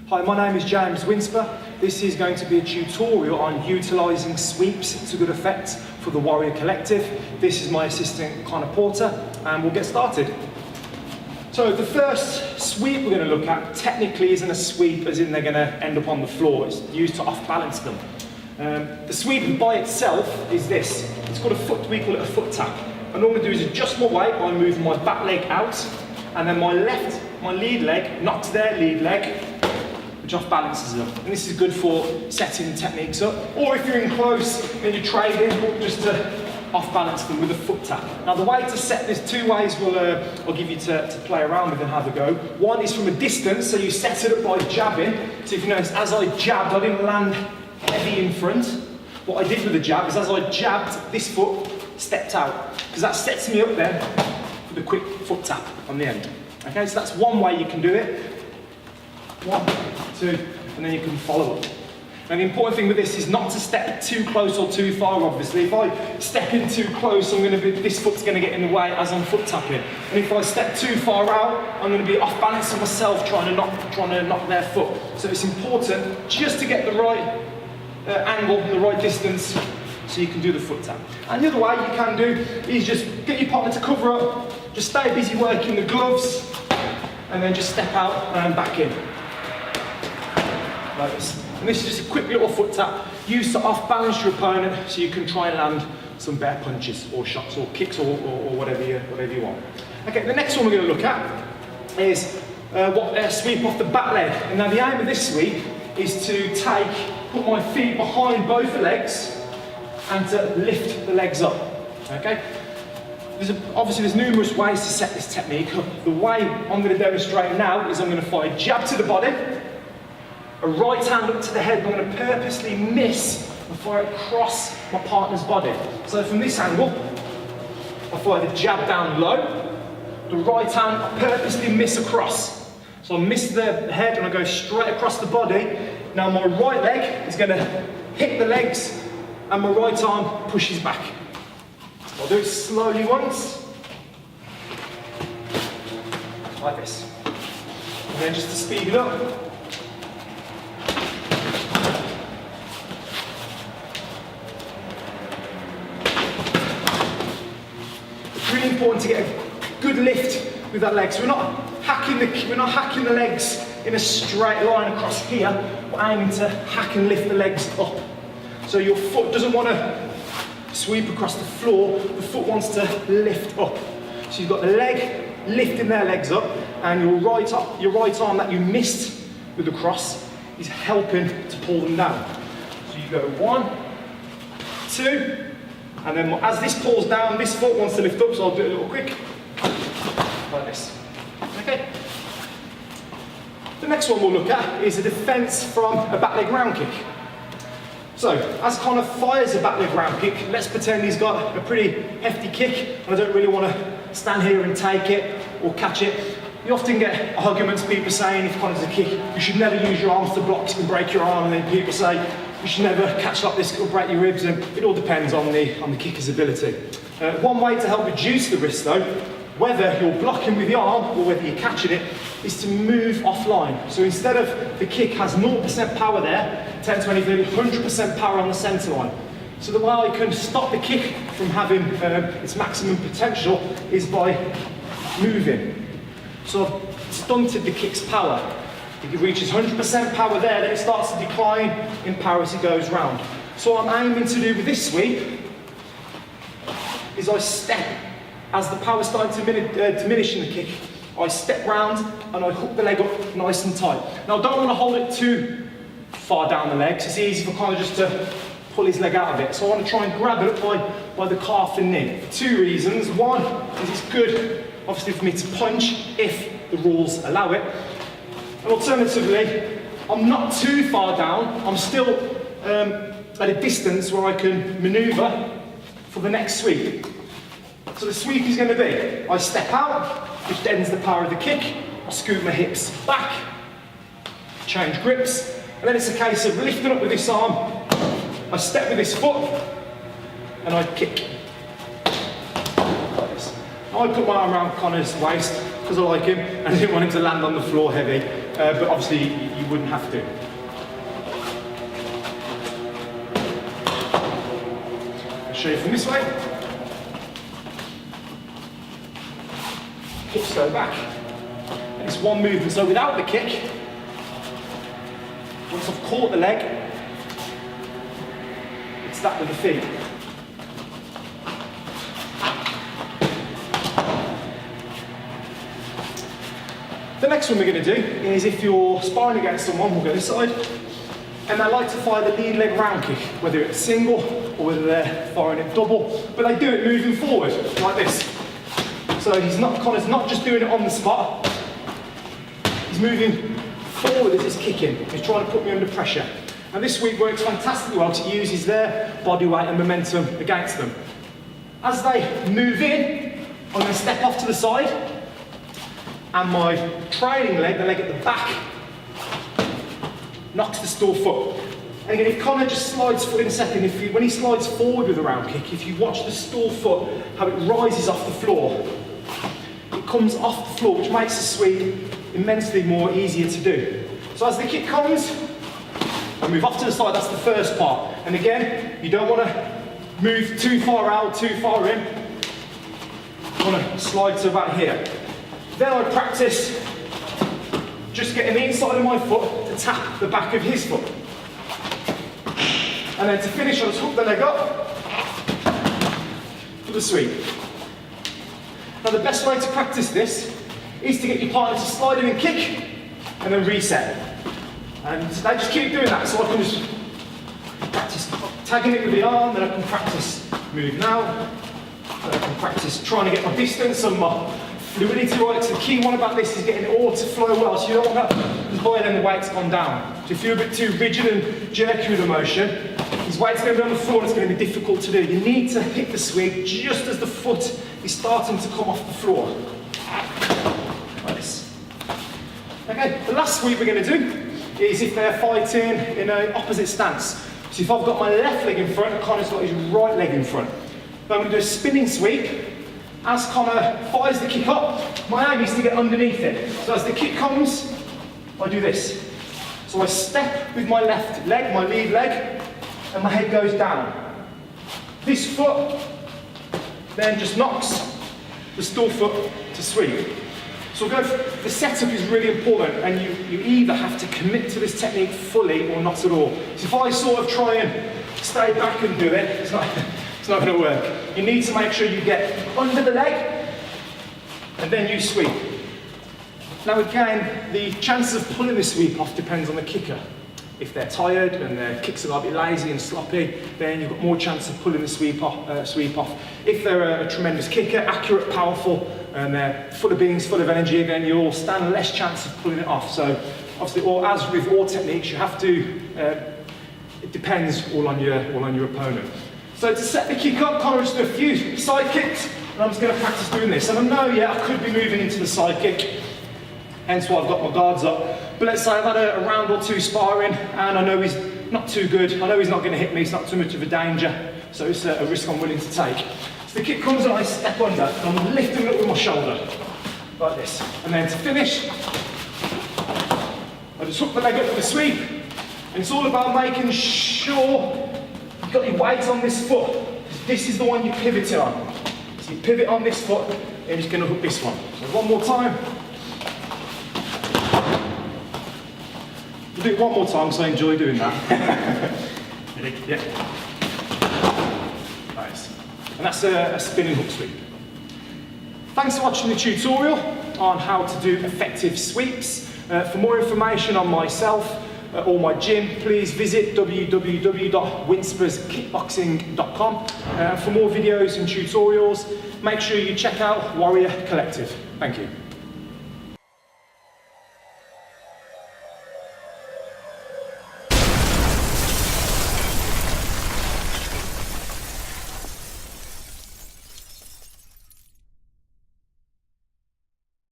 Hi, my name is James Winsper. This is going to be a tutorial on utilising sweeps to good effect for the Warrior Collective. This is my assistant Connor Porter, and we'll get started. So the first sweep we're going to look at technically isn't a sweep as in they're going to end up on the floor. It's used to off-balance them. The sweep by itself is this. It's called a foot, we call it a foot tap. And all I'm going to do is adjust my weight by moving my back leg out, and then my lead leg knocks their lead leg, which off balances them. And this is good for setting techniques up, or if you're in close and you're trading, just to off balance them with a foot tap. Now the way to set this, two ways I'll give you to play around with and have a go. One is from a distance, so you set it up by jabbing. So if you notice, as I jabbed, I didn't land heavy in front. What I did with the jab is as I jabbed, this foot stepped out, because that sets me up then for the quick foot tap on the end. Okay, so that's one way you can do it. 1, 2, and then you can follow up. And the important thing with this is not to step too close or too far, obviously. If I step in too close, this foot's going to get in the way as I'm foot tapping. And if I step too far out, I'm going to be off balance on myself trying to knock their foot. So it's important just to get the right angle, the right distance, so you can do the foot tap. And the other way you can do is just get your partner to cover up, just stay busy working the gloves, and then just step out and back in. Like this. And this is just a quick little foot tap used to off balance your opponent so you can try and land some better punches or shots or kicks or whatever you want. Okay, the next one we're going to look at is sweep off the back leg. And now the aim of this sweep is to put my feet behind both the legs and to lift the legs up. Okay? Obviously there's numerous ways to set this technique up. The way I'm going to demonstrate now is I'm going to fire a jab to the body, a right hand up to the head, but I'm going to purposely miss and fire it across my partner's body. So from this angle, I fire the jab down low, the right hand I purposely miss across. So I miss the head and I go straight across the body. Now my right leg is going to hit the legs and my right arm pushes back. I'll do it slowly once, like this. And then just to speed it up. It's really important to get a good lift with that leg. So we're not hacking the legs in a straight line across here. We're aiming to hack and lift the legs up. So your foot doesn't want to sweep across the floor, the foot wants to lift up. So you've got the leg lifting their legs up, and your right arm that you missed with the cross is helping to pull them down. So you go 1, 2, and then as this pulls down, this foot wants to lift up, so I'll do it a little quick, like this. Okay. The next one we'll look at is a defense from a back leg round kick. So, as Connor fires a back leg round kick, let's pretend he's got a pretty hefty kick, and I don't really want to stand here and take it or catch it. You often get arguments, people saying if Connor's a kick, you should never use your arms to block, you can break your arm, and then people say you should never catch like this, it'll break your ribs, and it all depends on the kicker's ability. One way to help reduce the risk though, whether you're blocking with the arm or whether you're catching it, is to move offline. So instead of the kick has 0% power there, 10, 20, 30, 100% power on the centre line. So the way I can stop the kick from having its maximum potential is by moving. So I've stunted the kick's power. If it reaches 100% power there, then it starts to decline in power as it goes round. So what I'm aiming to do with this sweep is I step. As the power's starting to diminish in the kick, I step round and I hook the leg up nice and tight. Now I don't want to hold it too far down the legs. It's easy for Connor just to pull his leg out of it. So I want to try and grab it up by the calf and knee. For 2 reasons. One is it's good, obviously, for me to punch if the rules allow it. And alternatively, I'm not too far down. I'm still at a distance where I can manoeuvre for the next sweep. So the sweep is going to be, I step out, which ends the power of the kick, I scoot my hips back, change grips, and then it's a case of lifting up with this arm, I step with this foot, and I kick. Like this. I put my arm around Connor's waist, because I like him, and I didn't want him to land on the floor heavy. but obviously you wouldn't have to. I'll show you from this way. Hips go back. And it's one movement, so without the kick, once I've caught the leg, it's that with the feet. The next one we're going to do is if you're sparring against someone, we'll go this side, and they like to fire the lead leg round kick, whether it's single or whether they're firing it double, but they do it moving forward, like this. So Connor's not just doing it on the spot, he's moving forward as he's kicking. He's trying to put me under pressure. And this sweep works fantastically well because it uses their body weight and momentum against them. As they move in, I'm going to step off to the side, and my trailing leg, the leg at the back, knocks the store foot. And again, if Connor just slides foot in a second, when he slides forward with a round kick, if you watch the store foot, how it rises off the floor, it comes off the floor, which makes the sweep immensely more easier to do. So as the kick comes, I move off to the side, that's the first part. And again, you don't want to move too far out, too far in. You want to slide to about here. Then I practice just getting the inside of my foot to tap the back of his foot. And then to finish, I'll just hook the leg up for the sweep. Now the best way to practice this is to get your partner to slide in and kick, and then reset. And they just keep doing that, so I can just practice tagging it with the arm, then I can practice moving out, then I can practice trying to get my distance and my fluidity right. So the key one about this is getting it all to flow well, so you don't want that, because by then the weight's gone down. So if you're a bit too rigid and jerky with the motion, his weight's going to be on the floor and it's going to be difficult to do. You need to hit the sweep just as the foot is starting to come off the floor. Like this. Okay, the last sweep we're going to do is if they're fighting in an opposite stance. So if I've got my left leg in front, Connor's got his right leg in front. Then I'm going to do a spinning sweep. As Connor fires the kick up, my aim is to get underneath it. So as the kick comes, I do this. So I step with my left leg, my lead leg, and my head goes down. This foot then just knocks the store foot to sweep. So the setup is really important, and you either have to commit to this technique fully or not at all. So if I sort of try and stay back and do it, it's not going to work. You need to make sure you get under the leg and then you sweep. Now again, the chances of pulling the sweep off depends on the kicker. If they're tired and their kicks are a bit lazy and sloppy, then you've got more chance of pulling the sweep off. If they're a tremendous kicker, accurate, powerful, and they're full of beans, full of energy, again, you'll stand less chance of pulling it off. So obviously, as with all techniques, you have to, it depends all on your opponent. So to set the kick up, Connor just do a few side kicks, and I'm just going to practice doing this. And I know, yeah, I could be moving into the side kick, hence why I've got my guards up. But let's say I've had a round or two sparring, and I know he's not too good. I know he's not going to hit me, it's not too much of a danger, so it's a risk I'm willing to take. So the kick comes and I step under, and I'm lifting it up with my shoulder, like this. And then to finish, I just hook the leg up for the sweep, and it's all about making sure you've got your weight on this foot. This is the one you pivot on. So you pivot on this foot, and you're just going to hook this one. So one more time. We'll do it one more time because I enjoy doing that. Ready? Yeah. Nice. And that's a spinning hook sweep. Thanks for watching the tutorial on how to do effective sweeps. For more information on myself or my gym, please visit www.winsperskickboxing.com. For more videos and tutorials, make sure you check out Warrior Collective. Thank you.